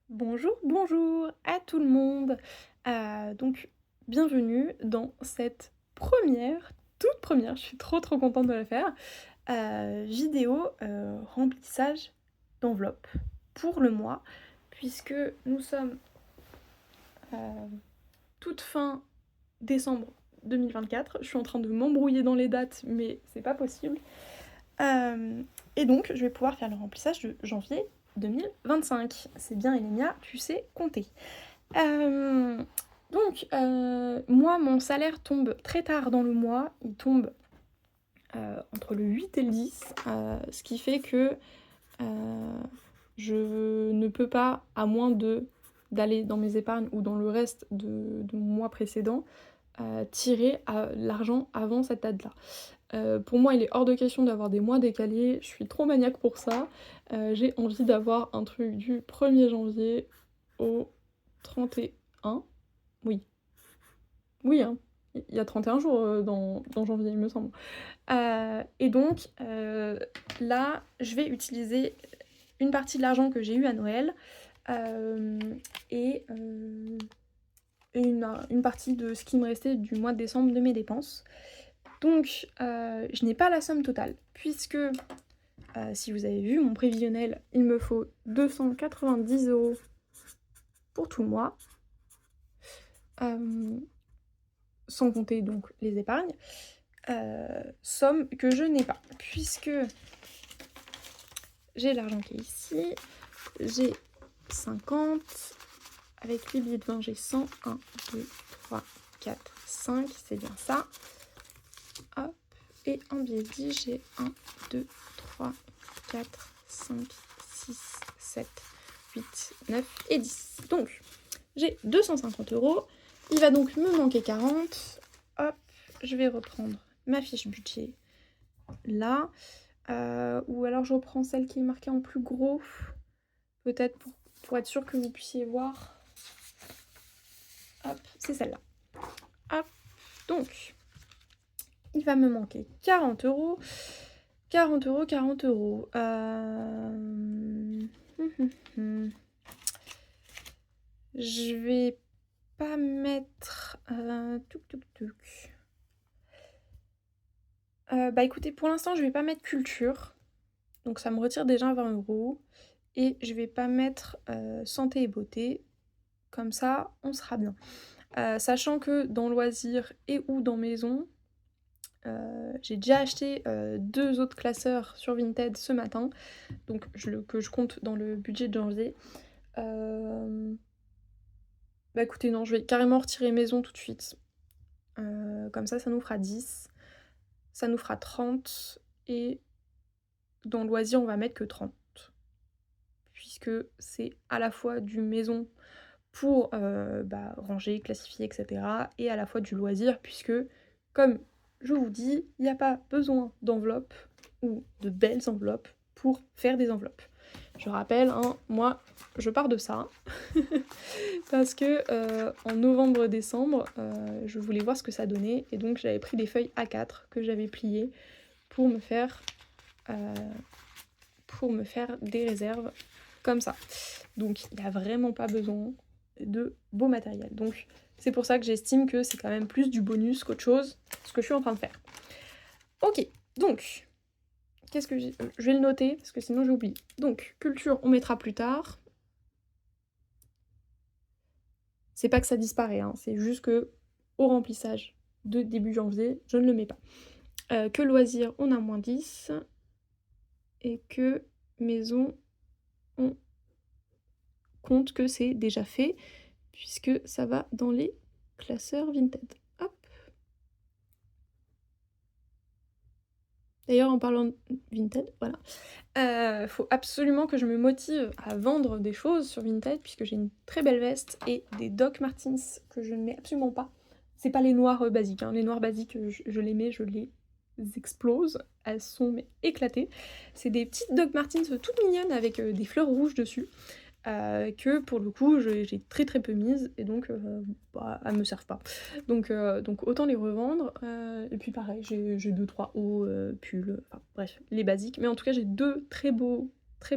Bonjour, bonjour à tout le monde. Donc bienvenue dans cette toute première, je suis trop contente de la faire, vidéo, remplissage d'enveloppe pour le mois puisque nous sommes, heu, toute fin décembre 2024. Je suis en train de m'embrouiller dans les dates, mais c'est pas possible. Hem et donc je vais pouvoir faire le remplissage de janvier 2025. C'est bien Elénia, tu sais compter. Hem, moi, mon salaire tombe très tard dans le mois. Il tombe, entre le 8 et le 10, ce qui fait que, je ne peux pas, à moins d'aller dans mes épargnes ou dans le reste de mon mois précédent, tirer, l'argent avant cette date-là. Pour moi, il est hors de question d'avoir des mois décalés, je suis trop maniaque pour ça. J'ai envie d'avoir un truc du 1er janvier au 31. Oui. Oui, hein. Il y a 31 jours, dans janvier, il me semble. Et donc, là, je vais utiliser une partie de l'argent que j'ai eu à Noël, hem et une partie de ce qui me restait du mois de décembre de mes dépenses. Donc, je n'ai pas la somme totale puisque, si vous avez vu mon prévisionnel, il me faut 290 € pour tout le mois, hem, sans compter donc les épargnes. Somme que je n'ai pas, puisque j'ai l'argent qui est ici, j'ai 50, avec les billets de 20 j'ai 100, 1, 2, 3, 4, 5, c'est bien ça. Hop, et en billet de 10 j'ai 1, 2, 3, 4, 5, 6, 7, 8, 9 et 10. Donc, j'ai 250 €, il va donc me manquer 40. Hop, je vais reprendre ma fiche budget là, ou alors je reprends celle qui est marquée en plus gros, peut-être pour être sûre que vous puissiez voir. Hop, c'est celle-là. Hop, donc il va me manquer 40 €. 40 €, 40 €. Je vais pas mettre, touc touc touc. Bah, écoutez, pour l'instant, je vais pas mettre culture, donc ça me retire déjà 20 € et je vais pas mettre, santé et beauté, comme ça, on sera bien. Sachant que dans loisirs et ou dans maison, j'ai déjà acheté, 2 autres classeurs sur Vinted ce matin, donc que je compte dans le budget de janvier. Hem, Bah, écoutez, non, je vais carrément retirer maison tout de suite. Comme ça nous fera 10, ça nous fera 30 et dans loisirs, on va mettre que 30, puisque c'est à la fois du maison pour, bah, ranger, classifier et cetera et à la fois du loisir puisque, comme je vous dis, il y a pas besoin d'enveloppes ou de belles enveloppes pour faire des enveloppes. Je rappelle, hein, moi, je pars de ça parce que, en novembre-décembre, je voulais voir ce que ça donnait et donc j'avais pris des feuilles A4 que j'avais pliées pour me faire, heu, des réserves comme ça. Donc il y a vraiment pas besoin de beau matériel. Donc c'est pour ça que j'estime que c'est quand même plus du bonus qu'autre chose, ce que je suis en train de faire. OK, donc qu'est-ce que j'ai je vais le noter parce que sinon j'oublie. Donc culture, on mettra plus tard. C'est pas que ça disparaît, hein, c'est juste que au remplissage de début janvier, je ne le mets pas. Que loisirs, on a -10 et que maison, on compte que c'est déjà fait puisque ça va dans les classeurs Vinted. Hop. D'ailleurs, en parlant de Vinted, voilà, faut absolument que je me motive à vendre des choses sur Vinted puisque j'ai une très belle veste et des Doc Martens que je ne mets absolument pas. C'est pas les noirs, basiques, hein, les noirs basiques, je les mets, je les explose, elles sont mais éclatées. C'est des petites Doc Martens, toutes mignonnes avec, des fleurs rouges dessus. Que pour le coup j'ai très peu mises et donc bah, elles me servent pas. Donc autant les revendre, et puis pareil j'ai 2-3 hauts, pulls, enfin bref, les basiques. Mais en tout cas j'ai 2 très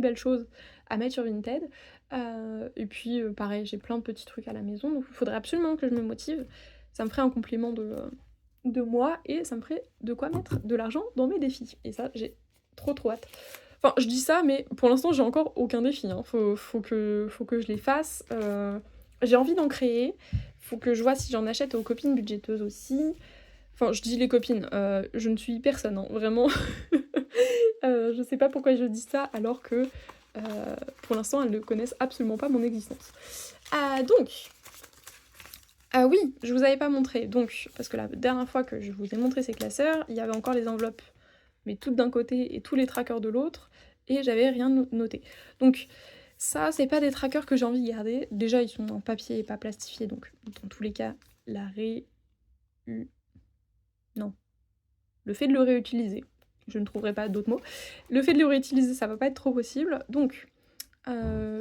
belles choses à mettre sur Vinted. Et puis, pareil, j'ai plein de petits trucs à la maison, donc il faudrait absolument que je me motive. Ça me ferait un complément de moi et ça me ferait de quoi mettre de l'argent dans mes défis et ça, j'ai trop, trop hâte. Enfin, je dis ça, mais pour l'instant, j'ai encore aucun défi, hein. Faut que je les fasse, j'ai envie d'en créer. Faut que je vois si j'en achète aux copines budgéteuses aussi. Enfin, je dis les copines, je ne suis personne, hein, vraiment. Je sais pas pourquoi je dis ça alors que, pour l'instant, elles ne connaissent absolument pas mon existence. Donc, ah oui, je vous avais pas montré, donc parce que la dernière fois que je vous ai montré ces classeurs, il y avait encore les enveloppes, mais toutes d'un côté et tous les trackers de l'autre, et j'avais rien noté. Donc ça, c'est pas des trackers que j'ai envie de garder. Déjà, ils sont en papier et pas plastifiés, donc dans tous les cas, la non. Le fait de le réutiliser, je ne trouverai pas d'autres mots. Le fait de le réutiliser, ça va pas être trop possible, donc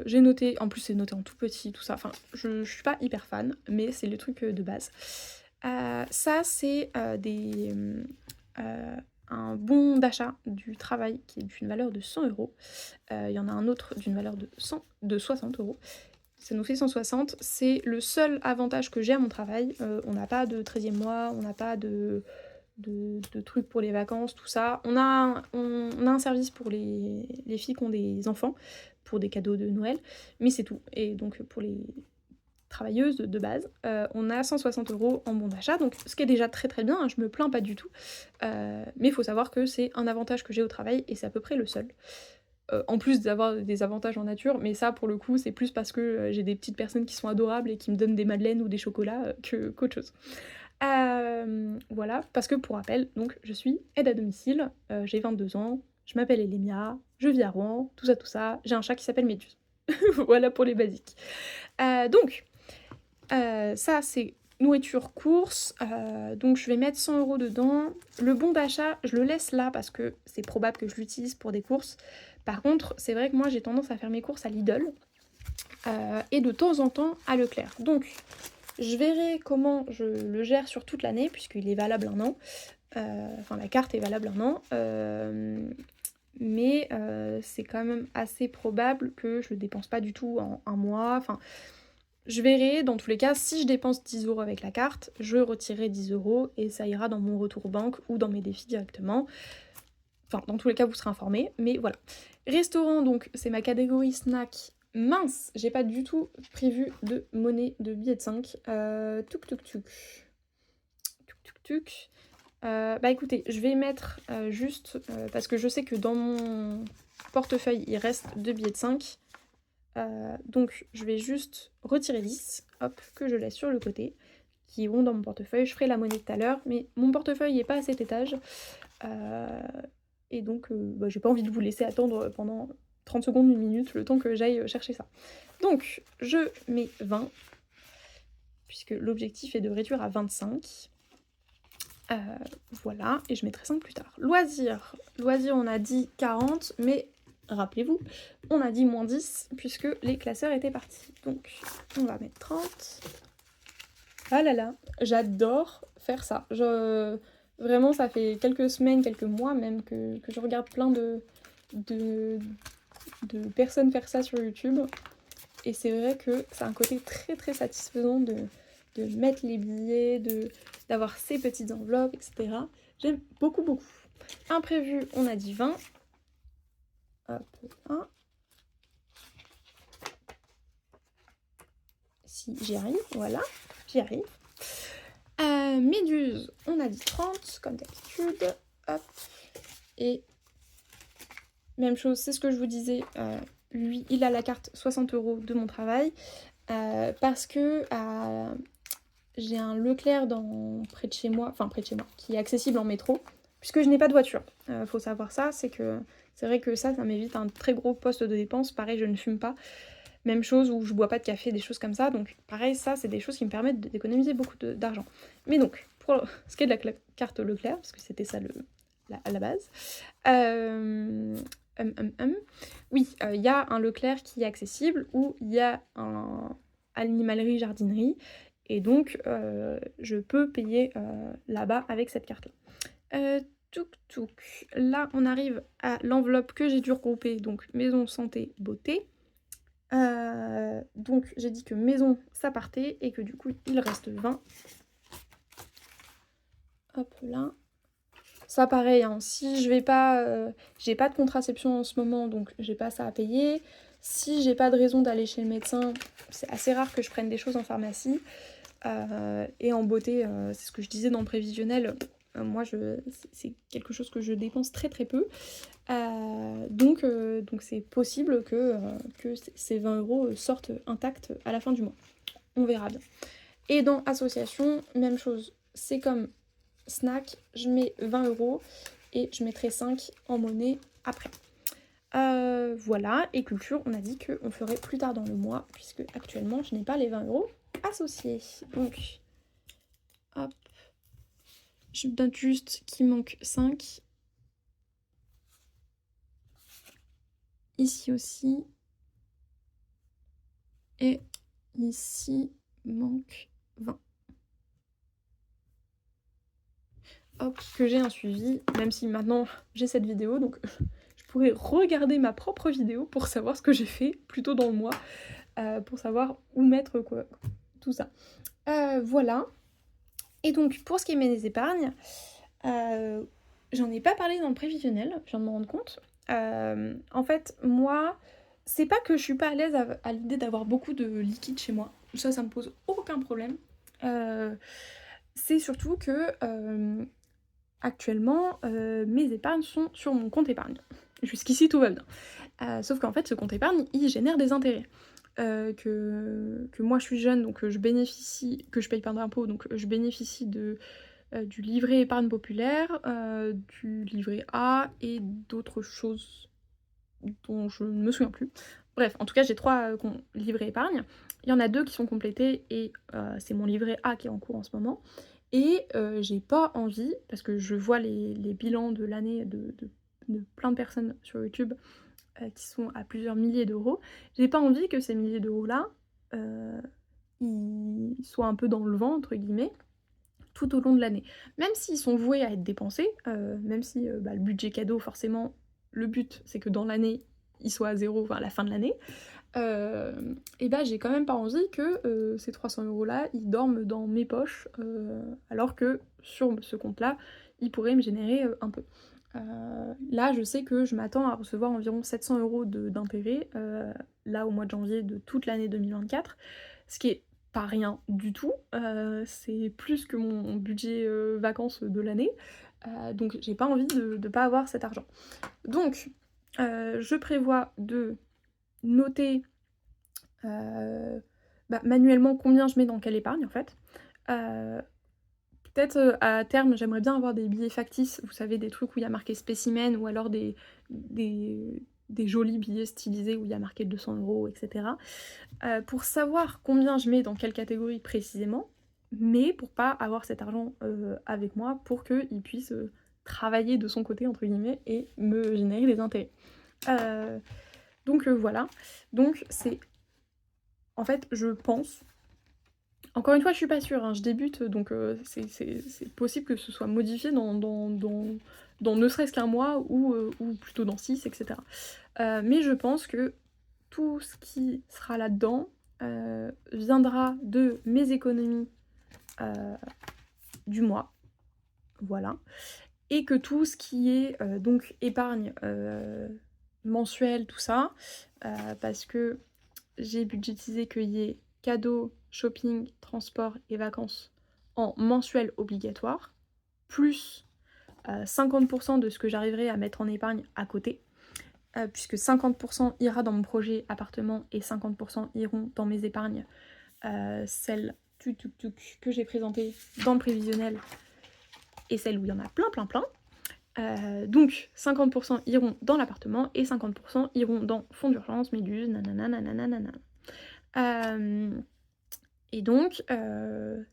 j'ai noté, en plus c'est noté en tout petit, tout ça, enfin je suis pas hyper fan, mais c'est le truc de base. Ça c'est un bon d'achat du travail qui est d'une valeur de 100 €. Il y en a un autre d'une valeur de 60 €. Ça nous fait 160. C'est le seul avantage que j'ai à mon travail. On n'a pas de 13e mois, on n'a pas de trucs pour les vacances, tout ça. On a un service pour les filles qui ont des enfants, pour des cadeaux de Noël, mais c'est tout. Et donc pour les travailleuses de base, on a 160 € en bon d'achat, donc ce qui est déjà très très bien, hein, je me plains pas du tout. Mais il faut savoir que c'est un avantage que j'ai au travail et c'est à peu près le seul. En plus d'avoir des avantages en nature, mais ça pour le coup c'est plus parce que j'ai des petites personnes qui sont adorables et qui me donnent des madeleines ou des chocolats qu'autre chose. Voilà, parce que pour rappel, donc je suis aide à domicile, j'ai 22 ans, je m'appelle Elémia, je vis à Rouen, tout ça, j'ai un chat qui s'appelle Méduse. Voilà pour les basiques. Donc, ça c'est nourriture, courses, donc je vais mettre 100 € dedans. Le bon d'achat, je le laisse là parce que c'est probable que je l'utilise pour des courses. Par contre, c'est vrai que moi j'ai tendance à faire mes courses à Lidl, et de temps en temps à Leclerc. Donc je verrai comment je le gère sur toute l'année puisqu'il est valable 1 an. Enfin la carte est valable 1 an. Mais c'est quand même assez probable que je le dépense pas du tout en 1 mois. Enfin, je verrai, dans tous les cas, si je dépense 10 € avec la carte, je retirerai 10 € et ça ira dans mon retour banque ou dans mes défis directement. Enfin, dans tous les cas, vous serez informés, mais voilà. Restaurant, donc, c'est ma catégorie snack. Mince, j'ai pas du tout prévu de monnaie de billets de 5. Tuc tuc tuc. Tuc tuc tuc. Bah écoutez, je vais mettre juste, parce que je sais que dans mon portefeuille, il reste 2 billets de 5. Donc je vais juste retirer 10, hop, que je laisse sur le côté, qui vont dans mon portefeuille. Je ferai la monnaie tout à l'heure, mais mon portefeuille n'est pas à cet étage. Et donc bah, j'ai pas envie de vous laisser attendre pendant 30 secondes, 1 minute, le temps que j'aille chercher ça. Donc je mets 20, puisque l'objectif est de réduire à 25. Voilà, et je mettrai 5 plus tard. Loisirs, on a dit 40, mais rappelez-vous, on a dit moins 10, puisque les classeurs étaient partis. Donc, on va mettre 30. Ah là là, j'adore faire ça. Vraiment, ça fait quelques semaines, quelques mois même, que je regarde plein de personnes faire ça sur YouTube. Et c'est vrai que c'est un côté très très satisfaisant de mettre les billets, d'avoir ces petites enveloppes, etc. J'aime beaucoup, beaucoup. Imprévu, on a dit 20. Hop, 1. Si j'y arrive, voilà, j'y arrive. Méduse, on a dit 30, comme d'habitude. Hop. Et même chose, c'est ce que je vous disais. Lui, il a la carte 60 € de mon travail. Parce que j'ai un Leclerc près de chez moi, qui est accessible en métro, puisque je n'ai pas de voiture. Faut savoir ça, c'est vrai que ça m'évite un très gros poste de dépense. Pareil, je ne fume pas. Même chose où je bois pas de café, des choses comme ça. Donc pareil, ça, c'est des choses qui me permettent d'économiser beaucoup d'argent. Mais donc, pour ce qui est de la carte Leclerc, parce que c'était ça à la base, oui, il y a un Leclerc qui est accessible, où il y a un animalerie, jardinerie, et donc je peux payer là-bas avec cette carte-là. Touc touc. Là, on arrive à l'enveloppe que j'ai dû regrouper, donc maison, santé, beauté. Donc j'ai dit que maison, ça partait et que du coup, il reste 20. Hop là. Ça pareil, hein, si je vais pas, j'ai pas de contraception en ce moment, donc j'ai pas ça à payer. Si j'ai pas de raison d'aller chez le médecin, c'est assez rare que je prenne des choses en pharmacie. Et en beauté, c'est ce que je disais dans le prévisionnel, moi c'est quelque chose que je dépense très très peu. Donc c'est possible que ces 20 € sortent intacts à la fin du mois. On verra bien. Et dans association, même chose. C'est comme snack, je mets 20 € et je mettrai 5 en monnaie après. Voilà, et culture, on a dit qu'on ferait plus tard dans le mois, puisque actuellement je n'ai pas les 20 € associés. Donc, hop, je note juste qu'il manque 5. Ici aussi. Et ici manque 20. Hop, que j'ai un suivi, même si maintenant j'ai cette vidéo, donc je pourrais regarder ma propre vidéo pour savoir ce que j'ai fait plus tôt dans le mois, pour savoir où mettre quoi, tout ça. Voilà. Et donc pour ce qui est mes épargnes, j'en ai pas parlé dans le prévisionnel, je viens de me rendre compte. En fait, moi, c'est pas que je suis pas à l'aise à l'idée d'avoir beaucoup de liquide chez moi. Ça me pose aucun problème. C'est surtout que actuellement, mes épargnes sont sur mon compte épargne. Jusqu'ici, tout va bien. Sauf qu'en fait, ce compte épargne, il génère des intérêts. Que moi, je suis jeune, donc je bénéficie, que je paye pas d'impôts, donc je bénéficie du livret épargne populaire, du livret A et d'autres choses dont je ne me souviens plus. Bref, en tout cas, j'ai 3 livrets épargne. Il y en a 2 qui sont complétés et c'est mon livret A qui est en cours en ce moment. Et j'ai pas envie, parce que je vois les bilans de l'année de plein de personnes sur YouTube qui sont à plusieurs milliers d'euros, j'ai pas envie que ces milliers d'euros-là, ils soient un peu «dans le vent» entre guillemets, tout au long de l'année. Même s'ils sont voués à être dépensés, même si, le budget cadeau forcément, le but c'est que dans l'année, il soit à 0, enfin à la fin de l'année, et bah, j'ai quand même pas envie que, ces 300 € là, ils dorment dans mes poches, alors que sur ce compte-là, ils pourraient me générer, un peu. Là, je sais que je m'attends à recevoir environ 700 € d'intérêts, là, au mois de janvier de toute l'année 2024, ce qui est pas rien du tout, c'est plus que mon budget, vacances de l'année, donc j'ai pas envie de pas avoir cet argent. Donc, je prévois de noter, manuellement combien je mets dans quelle épargne, en fait. Heu Peut-être, à terme, j'aimerais bien avoir des billets factices, vous savez, des trucs où il y a marqué spécimen ou alors des jolis billets stylisés où il y a marqué 200 € et cetera. Pour savoir combien je mets dans quelle catégorie précisément, mais pour pas avoir cet argent, avec moi pour qu'il puisse, «travailler de son côté» entre guillemets et me générer des intérêts. Heu, donc voilà. Donc c'est en fait, je pense encore une fois, je suis pas sûre, hein, je débute, donc c'est possible que ce soit modifié dans ne serait-ce qu'un mois ou plutôt dans 6 et cetera. Mais je pense que tout ce qui sera là-dedans, viendra de mes économies, heu, du mois, voilà, et que tout ce qui est, donc épargne, mensuelle, tout ça, parce que j'ai budgétisé qu'il y ait cadeaux, shopping, transport et vacances en mensuel obligatoire, plus 50 % de ce que j'arriverai à mettre en épargne à côté, puisque 50 % ira dans mon projet appartement et 50 % iront dans mes épargnes, celles que j'ai présentées dans le prévisionnel et celles où il y en a plein, plein, plein. Donc 50 % iront dans l'appartement et 50 % iront dans fonds d'urgence, Méduse, nanana, nanana, nanana. Et donc,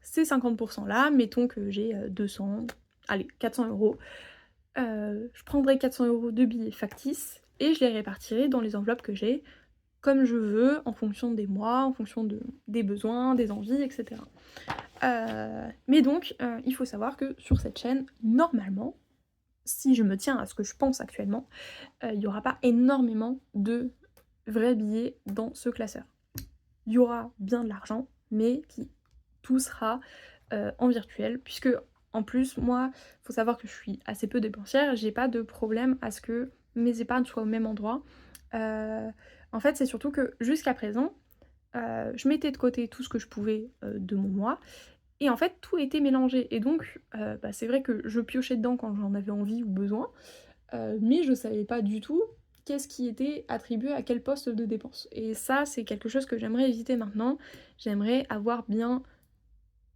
ces 50 % là, mettons que j'ai, 200, allez 400 €, je prendrai 400 € de billets factices et je les répartirai dans les enveloppes que j'ai, comme je veux, en fonction des mois, en fonction des besoins, des envies et cetera. Mais donc, il faut savoir que sur cette chaîne, normalement, si je me tiens à ce que je pense actuellement, il y aura pas énormément de vrais billets dans ce classeur. Il y aura bien de l'argent, mais tout sera en virtuel, puisque en plus, moi, faut savoir que je suis assez peu dépensière, j'ai pas de problème à ce que mes épargnes soient au même endroit. Heu, En fait, c'est surtout que jusqu'à présent, je mettais de côté tout ce que je pouvais, de mon mois et en fait, tout était mélangé et donc bah, c'est vrai que je piochais dedans quand j'en avais envie ou besoin, mais je savais pas du tout qu'est-ce qui était attribué à quel poste de dépense et ça, c'est quelque chose que j'aimerais éviter maintenant. J'aimerais avoir bien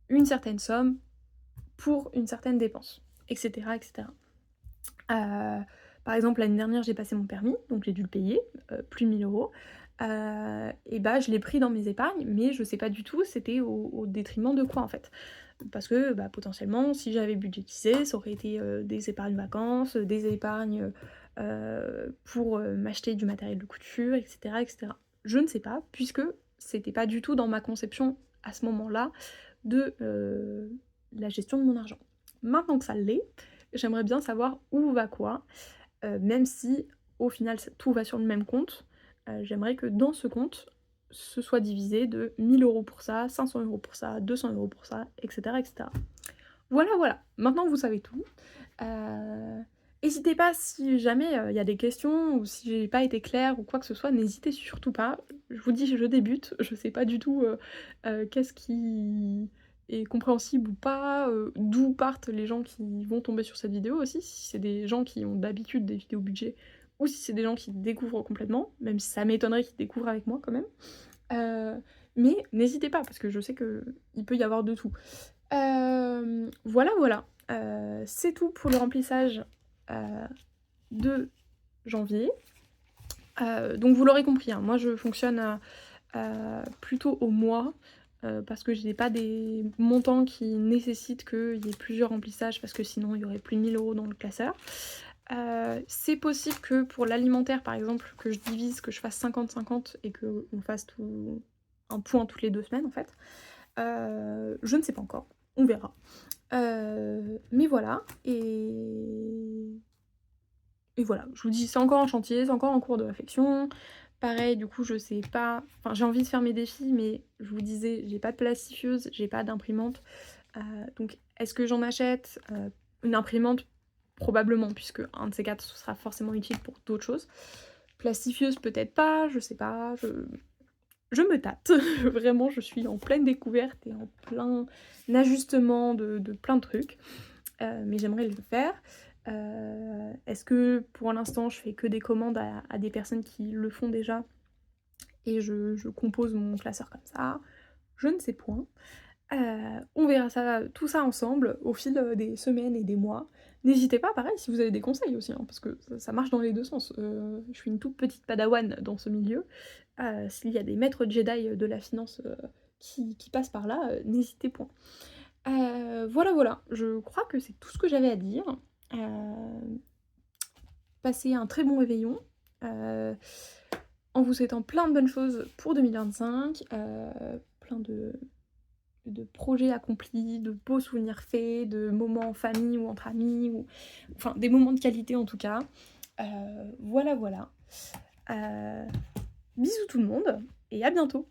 une certaine somme pour une certaine dépense et cetera et cetera. Par exemple, l'année dernière, j'ai passé mon permis, donc j'ai dû le payer, plus 1 000 et bah, je l'ai pris dans mes épargnes, mais je sais pas du tout c'était au détriment de quoi, en fait. Parce que, bah, potentiellement, si j'avais budgétisé, ça aurait été, des épargnes vacances, des épargnes, pour, m'acheter du matériel de couture et cetera et cetera. Je ne sais pas, puisque c'était pas du tout dans ma conception, à ce moment-là, de, la gestion de mon argent. Maintenant que ça l'est, j'aimerais bien savoir où va quoi, même si au final tout va sur le même compte, j'aimerais que dans ce compte, ce soit divisé de 1 000 € pour ça, 500 € pour ça, 200 € pour ça, et cetera et cetera. Voilà, voilà, maintenant vous savez tout. Hésitez pas si jamais, il y a des questions ou si j'ai pas été claire ou quoi que ce soit, n'hésitez surtout pas. Je vous dis, je débute, je sais pas du tout, qu'est-ce qui est compréhensible ou pas, d'où partent les gens qui vont tomber sur cette vidéo aussi, si c'est des gens qui ont d'habitude des vidéos budget ou si c'est des gens qui découvrent complètement, même si ça m'étonnerait qu'ils découvrent avec moi quand même. Mais n'hésitez pas parce que je sais qu'il peut y avoir de tout. Voilà, voilà. C'est tout pour le remplissage, heu, de janvier. Donc vous l'aurez compris, hein, moi je fonctionne, plutôt au mois, parce que j'ai pas des montants qui nécessitent qu'il y ait plusieurs remplissages parce que sinon il y aurait plus de 1 000 € dans le classeur. C'est possible que pour l'alimentaire par exemple, que je divise, que je fasse 50-50 et qu'on fasse tout un point toutes les 2 semaines en fait. Je ne sais pas encore, on verra. Mais voilà et voilà, je vous dis, c'est encore en chantier, c'est encore en cours de réflexion. Pareil, du coup, je sais pas enfin, j'ai envie de faire mes défis, mais je vous disais, j'ai pas de plastifieuse, j'ai pas d'imprimante. Donc est-ce que j'en achète? Une imprimante? Probablement, puisque un de ces 4 ce sera forcément utile pour d'autres choses. Plastifieuse, peut-être pas, je sais pas, je me tâte. Vraiment, je suis en pleine découverte et en plein ajustement de plein de trucs. Mais j'aimerais le faire. Est-ce que pour l'instant je fais que des commandes à des personnes qui le font déjà et je compose mon classeur comme ça? Je ne sais point. On verra ça tout ça ensemble au fil, des semaines et des mois. N'hésitez pas pareil si vous avez des conseils aussi, hein, parce que ça marche dans les 2 sens. Je suis une toute petite padawan dans ce milieu. S'il y a des maîtres Jedi, de la finance, qui passent par là, n'hésitez point. Voilà, voilà, je crois que c'est tout ce que j'avais à dire. Heu, Passez un très bon réveillon, heu, en vous souhaitant plein de bonnes choses pour 2025, plein de projets accomplis, de beaux souvenirs faits, de moments en famille ou entre amis ou enfin des moments de qualité en tout cas. Voilà, voilà. Bisous tout le monde et à bientôt!